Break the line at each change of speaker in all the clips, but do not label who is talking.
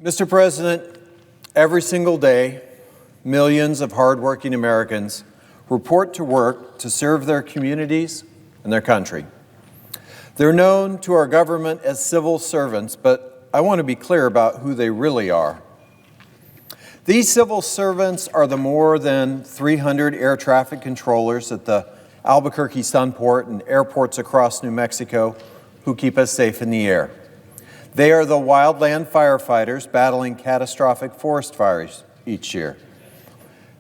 Mr. President, every single day, millions of hardworking Americans report to work to serve their communities and their country. They're known to our government as civil servants, but I want to be clear about who they really are. These civil servants are the more than 300 air traffic controllers at the Albuquerque Sunport and airports across New Mexico who keep us safe in the air. They are the wildland firefighters battling catastrophic forest fires each year.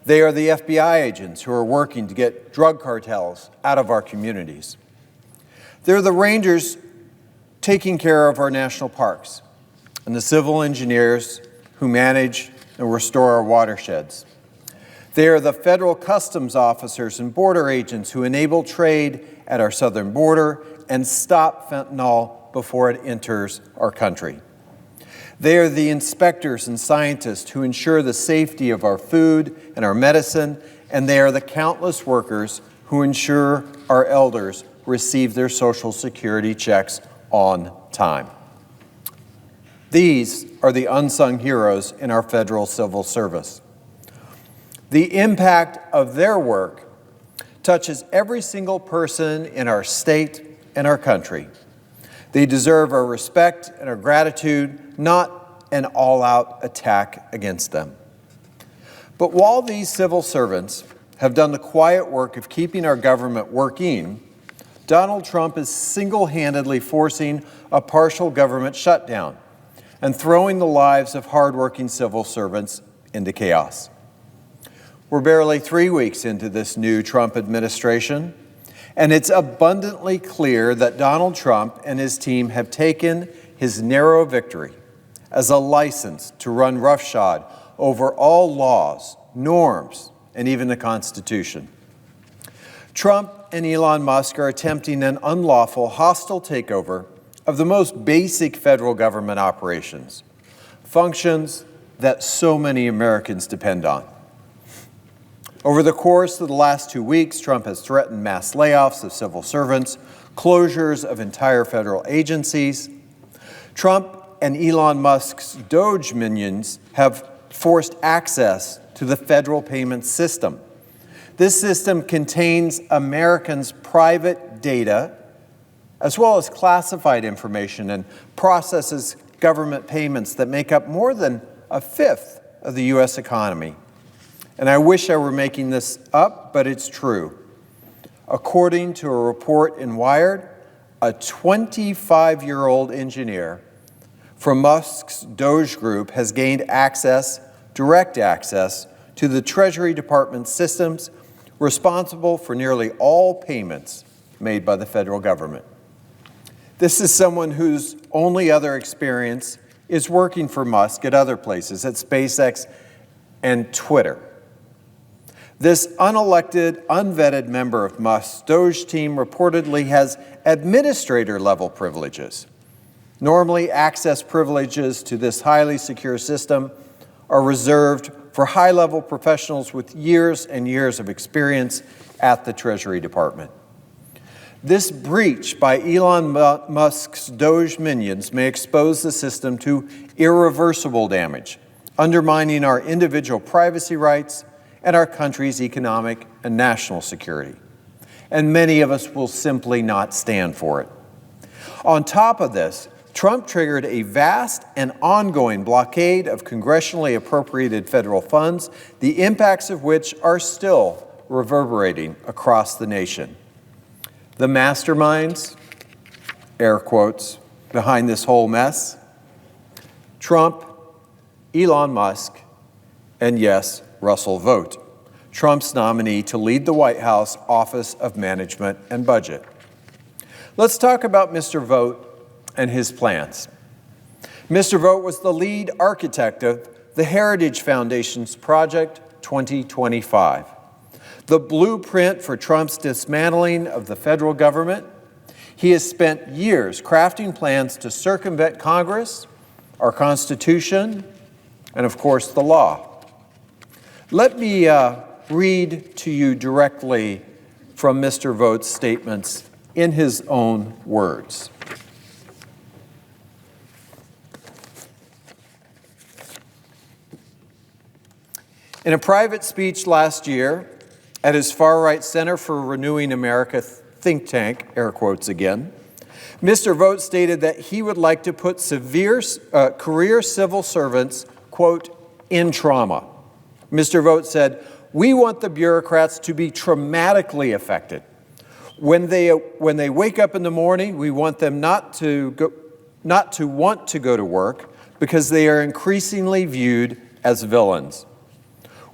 They are the FBI agents who are working to get drug cartels out of our communities. They're the rangers taking care of our national parks and the civil engineers who manage and restore our watersheds. They are the federal customs officers and border agents who enable trade at our southern border and stop fentanyl before it enters our country. They are the inspectors and scientists who ensure the safety of our food and our medicine, and they are the countless workers who ensure our elders receive their Social Security checks on time. These are the unsung heroes in our federal civil service. The impact of their work touches every single person in our state and our country. They deserve our respect and our gratitude, not an all-out attack against them. But while these civil servants have done the quiet work of keeping our government working, Donald Trump is single-handedly forcing a partial government shutdown and throwing the lives of hardworking civil servants into chaos. We're barely 3 weeks into this new Trump administration, and it's abundantly clear that Donald Trump and his team have taken his narrow victory as a license to run roughshod over all laws, norms, and even the Constitution. Trump and Elon Musk are attempting an unlawful, hostile takeover of the most basic federal government operations, functions that so many Americans depend on. Over the course of the last 2 weeks, Trump has threatened mass layoffs of civil servants, closures of entire federal agencies. Trump and Elon Musk's Doge minions have forced access to the federal payment system. This system contains Americans' private data, as well as classified information, and processes government payments that make up more than a fifth of the U.S. economy. And I wish I were making this up, but it's true. According to a report in Wired, a 25-year-old engineer from Musk's Doge Group has gained direct access to the Treasury Department systems responsible for nearly all payments made by the federal government. This is someone whose only other experience is working for Musk at other places, at SpaceX and Twitter. This unelected, unvetted member of Musk's Doge team reportedly has administrator-level privileges. Normally, access privileges to this highly secure system are reserved for high-level professionals with years and years of experience at the Treasury Department. This breach by Elon Musk's Doge minions may expose the system to irreversible damage, undermining our individual privacy rights and our country's economic and national security. And many of us will simply not stand for it. On top of this, Trump triggered a vast and ongoing blockade of congressionally appropriated federal funds, the impacts of which are still reverberating across the nation. The masterminds, air quotes, behind this whole mess: Trump, Elon Musk, and yes, Russell Vought, Trump's nominee to lead the White House Office of Management and Budget. Let's talk about Mr. Vought and his plans. Mr. Vought was the lead architect of the Heritage Foundation's Project 2025, the blueprint for Trump's dismantling of the federal government. He has spent years crafting plans to circumvent Congress, our Constitution, and of course the law. Let me read to you directly from Mr. Vaught's statements in his own words. In a private speech last year at his far-right Center for Renewing America think tank, air quotes again, Mr. Vought stated that he would like to put career civil servants, quote, in trauma. Mr. Vought said, "We want the bureaucrats to be traumatically affected. When they wake up in the morning, we want them not to want to go to work because they are increasingly viewed as villains.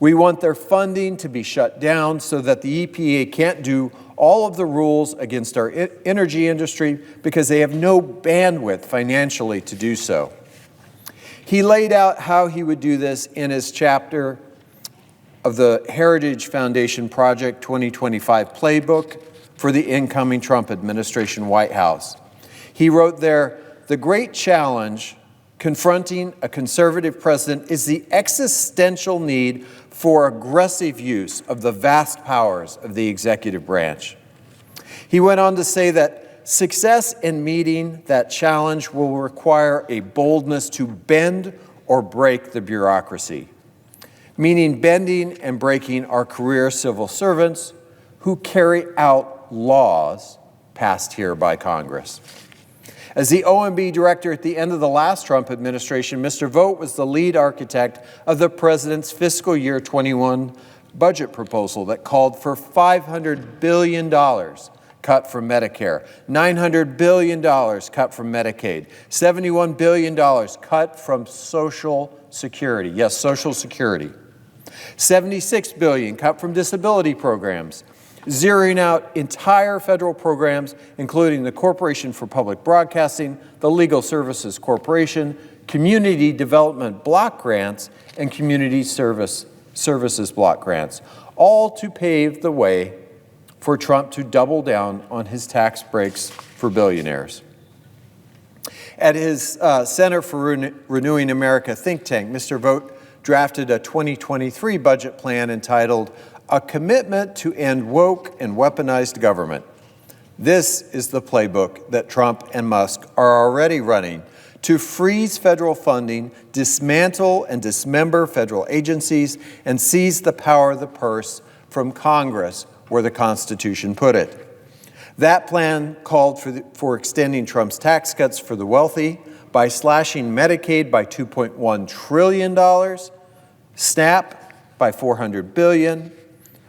We want their funding to be shut down so that the EPA can't do all of the rules against our energy industry because they have no bandwidth financially to do so." He laid out how he would do this in his chapter of the Heritage Foundation Project 2025 playbook for the incoming Trump administration White House. He wrote there, "The great challenge confronting a conservative president is the existential need for aggressive use of the vast powers of the executive branch." He went on to say that success in meeting that challenge will require a boldness to bend or break the bureaucracy, meaning bending and breaking our career civil servants who carry out laws passed here by Congress. As the OMB director at the end of the last Trump administration, Mr. Vought was the lead architect of the president's fiscal year 21 budget proposal that called for $500 billion cut from Medicare, $900 billion cut from Medicaid, $71 billion cut from Social Security. Yes, Social Security. $76 billion cut from disability programs, zeroing out entire federal programs, including the Corporation for Public Broadcasting, the Legal Services Corporation, Community Development Block Grants, and Community Services Block Grants, all to pave the way for Trump to double down on his tax breaks for billionaires. At his Center for Renewing America think tank, Mr. Vought drafted a 2023 budget plan entitled "A Commitment to End Woke and Weaponized Government." This is the playbook that Trump and Musk are already running to freeze federal funding, dismantle and dismember federal agencies, and seize the power of the purse from Congress, where the Constitution put it. That plan called for extending Trump's tax cuts for the wealthy by slashing Medicaid by $2.1 trillion, SNAP by $400 billion,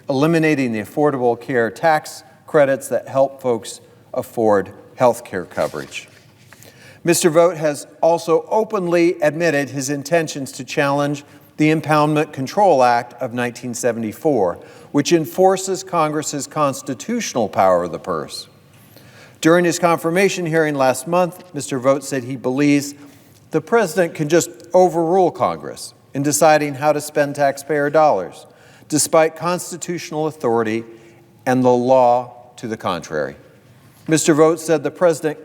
eliminating the Affordable Care tax credits that help folks afford health care coverage. Mr. Vought has also openly admitted his intentions to challenge the Impoundment Control Act of 1974, which enforces Congress's constitutional power of the purse. During his confirmation hearing last month, Mr. Vought said he believes the president can just overrule Congress in deciding how to spend taxpayer dollars, despite constitutional authority and the law to the contrary. Mr. Vought said the president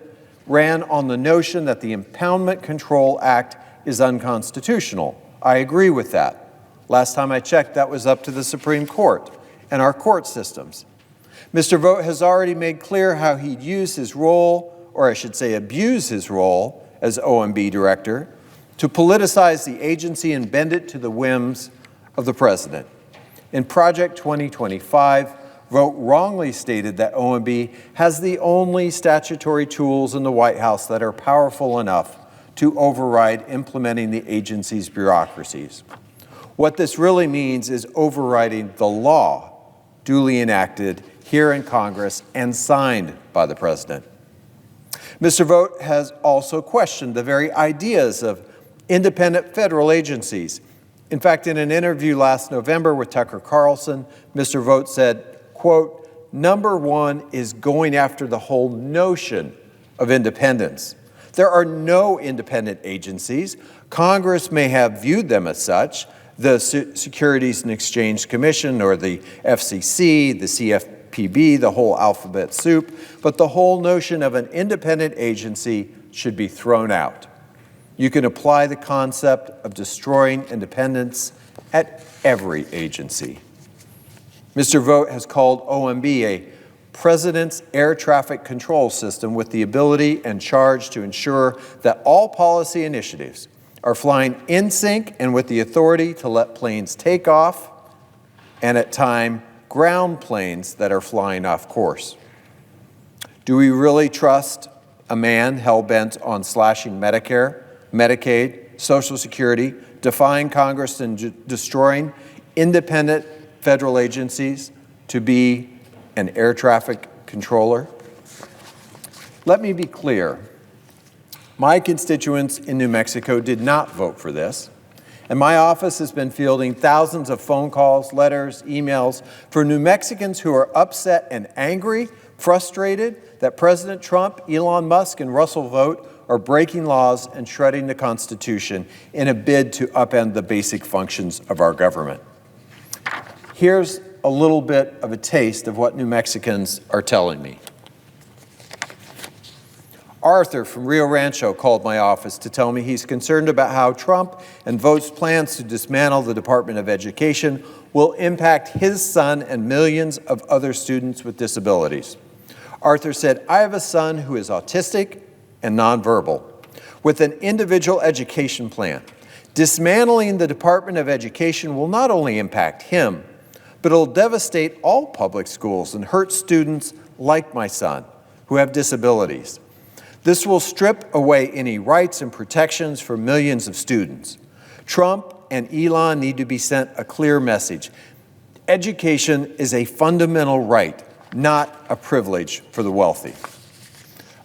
ran on the notion that the Impoundment Control Act is unconstitutional. I agree with that. Last time I checked, that was up to the Supreme Court and our court systems. Mr. Vought has already made clear how he'd use his role, or I should say abuse his role as OMB director, to politicize the agency and bend it to the whims of the president. In Project 2025, Vought wrongly stated that OMB has the only statutory tools in the White House that are powerful enough to override implementing the agency's bureaucracies. What this really means is overriding the law duly enacted here in Congress and signed by the president. Mr. Vought has also questioned the very ideas of independent federal agencies. In fact, in an interview last November with Tucker Carlson, Mr. Vought said, quote, "Number one is going after the whole notion of independence. There are no independent agencies. Congress may have viewed them as such, the Securities and Exchange Commission or the FCC, the CFPB, the whole alphabet soup, but the whole notion of an independent agency should be thrown out. You can apply the concept of destroying independence at every agency." Mr. Vought has called OMB a President's air traffic control system with the ability and charge to ensure that all policy initiatives are flying in sync and with the authority to let planes take off, and at times, ground planes that are flying off course. Do we really trust a man hell-bent on slashing Medicare, Medicaid, Social Security, defying Congress and destroying independent federal agencies to be an air traffic controller? Let me be clear. My constituents in New Mexico did not vote for this, and my office has been fielding thousands of phone calls, letters, emails for New Mexicans who are upset and angry, frustrated that President Trump, Elon Musk, and Russell Vought are breaking laws and shredding the Constitution in a bid to upend the basic functions of our government. Here's a little bit of a taste of what New Mexicans are telling me. Arthur from Rio Rancho called my office to tell me he's concerned about how Trump and Vought's plans to dismantle the Department of Education will impact his son and millions of other students with disabilities. Arthur said, "I have a son who is autistic and nonverbal, with an individual education plan. Dismantling the Department of Education will not only impact him, but it'll devastate all public schools and hurt students like my son who have disabilities. This will strip away any rights and protections for millions of students. Trump and Elon need to be sent a clear message. Education is a fundamental right, not a privilege for the wealthy."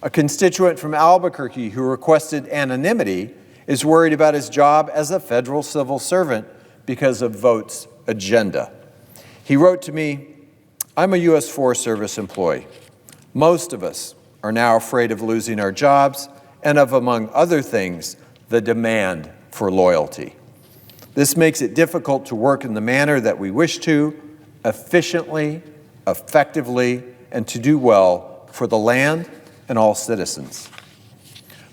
A constituent from Albuquerque who requested anonymity is worried about his job as a federal civil servant because of Vought's agenda. He wrote to me, "I'm a U.S. Forest Service employee. Most of us are now afraid of losing our jobs and of, among other things, the demand for loyalty. This makes it difficult to work in the manner that we wish to, efficiently, effectively, and to do well for the land and all citizens."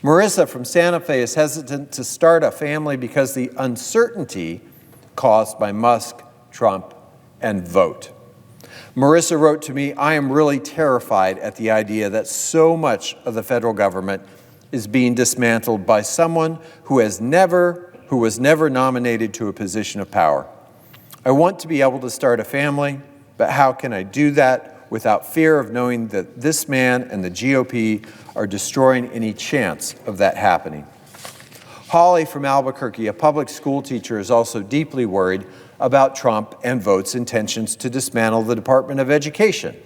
Marissa from Santa Fe is hesitant to start a family because the uncertainty caused by Musk, Trump, and Vought. Marissa wrote to me, "I am really terrified at the idea that so much of the federal government is being dismantled by someone who was never nominated to a position of power. I want to be able to start a family, but how can I do that without fear of knowing that this man and the GOP are destroying any chance of that happening?" Holly from Albuquerque, a public school teacher, is also deeply worried about Trump and Vought's intentions to dismantle the Department of Education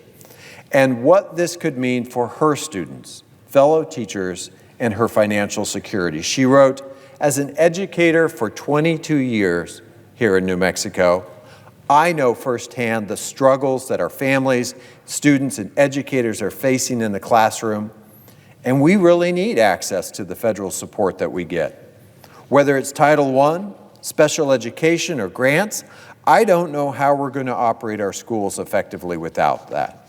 and what this could mean for her students, fellow teachers, and her financial security. She wrote, "As an educator for 22 years here in New Mexico, I know firsthand the struggles that our families, students, and educators are facing in the classroom, and we really need access to the federal support that we get. Whether it's Title I, special education, or grants, I don't know how we're going to operate our schools effectively without that.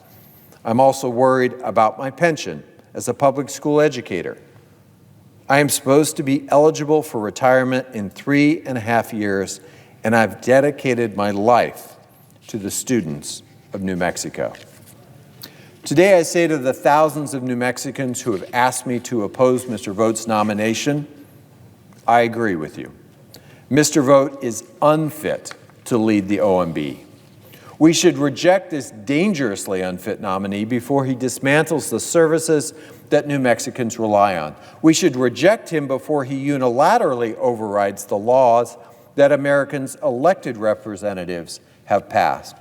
I'm also worried about my pension as a public school educator. I am supposed to be eligible for retirement in 3.5 years, and I've dedicated my life to the students of New Mexico." Today, I say to the thousands of New Mexicans who have asked me to oppose Mr. Vought's nomination, I agree with you. Mr. Vought is unfit to lead the OMB. We should reject this dangerously unfit nominee before he dismantles the services that New Mexicans rely on. We should reject him before he unilaterally overrides the laws that Americans' elected representatives have passed.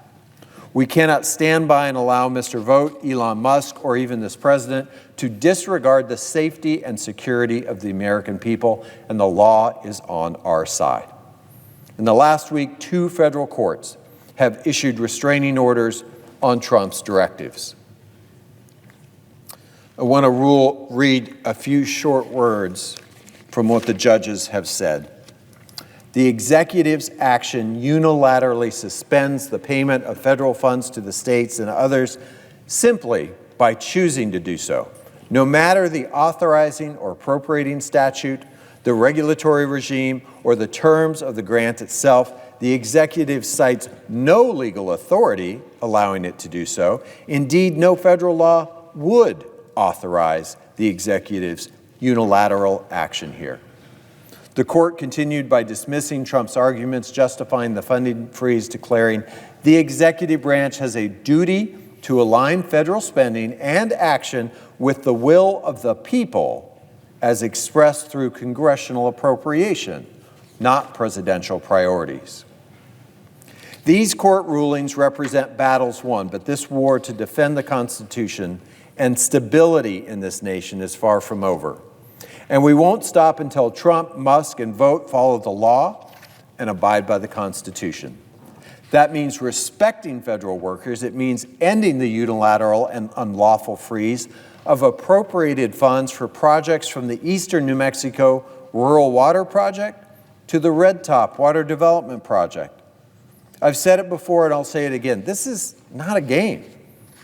We cannot stand by and allow Mr. Vought, Elon Musk, or even this president to disregard the safety and security of the American people, and the law is on our side. In the last week, 2 federal courts have issued restraining orders on Trump's directives. I want to read a few short words from what the judges have said. The executive's action unilaterally suspends the payment of federal funds to the states and others simply by choosing to do so. No matter the authorizing or appropriating statute, the regulatory regime, or the terms of the grant itself, the executive cites no legal authority allowing it to do so. Indeed, no federal law would authorize the executive's unilateral action here. The court continued by dismissing Trump's arguments justifying the funding freeze, declaring the executive branch has a duty to align federal spending and action with the will of the people as expressed through congressional appropriation, not presidential priorities. These court rulings represent battles won, but this war to defend the Constitution and stability in this nation is far from over. And we won't stop until Trump, Musk, and Vought follow the law and abide by the Constitution. That means respecting federal workers. It means ending the unilateral and unlawful freeze of appropriated funds for projects from the Eastern New Mexico Rural Water Project to the Red Top Water Development Project. I've said it before and I'll say it again. This is not a game.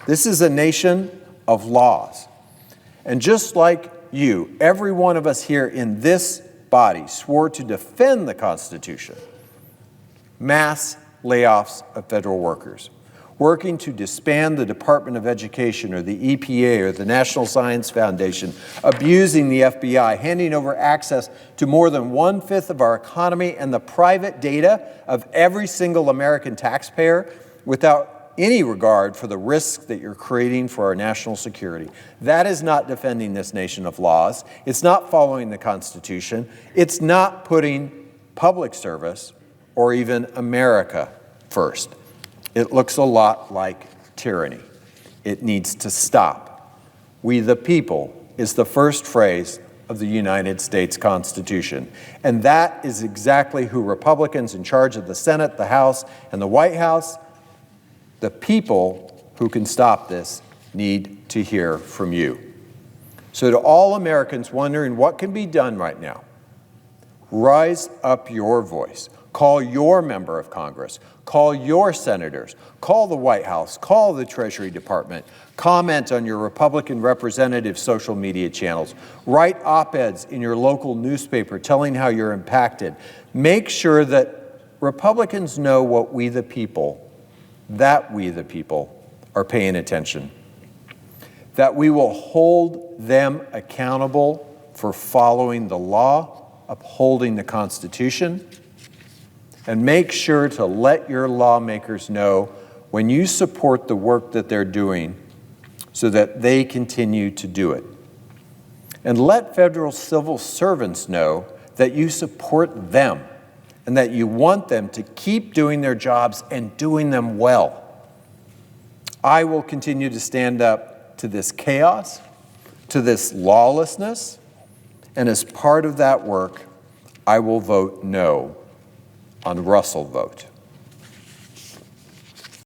This is a nation of laws. And just like you, every one of us here in this body swore to defend the Constitution. Mass layoffs of federal workers, working to disband the Department of Education or the EPA or the National Science Foundation, abusing the FBI, handing over access to more than 1/5 of our economy and the private data of every single American taxpayer without any regard for the risks that you're creating for our national security. That is not defending this nation of laws. It's not following the Constitution. It's not putting public service or even America first. It looks a lot like tyranny. It needs to stop. We the people is the first phrase of the United States Constitution. And that is exactly who Republicans in charge of the Senate, the House, and the White House, the people who can stop this, need to hear from you. So to all Americans wondering what can be done right now, rise up your voice. Call your member of Congress. Call your senators. Call the White House. Call the Treasury Department. Comment on your Republican representative social media channels. Write op-eds in your local newspaper telling how you're impacted. Make sure that Republicans know what we the people, are paying attention. That we will hold them accountable for following the law, upholding the Constitution, and make sure to let your lawmakers know when you support the work that they're doing so that they continue to do it. And let federal civil servants know that you support them and that you want them to keep doing their jobs and doing them well. I will continue to stand up to this chaos, to this lawlessness, and as part of that work, I will vote no on Russell Vought.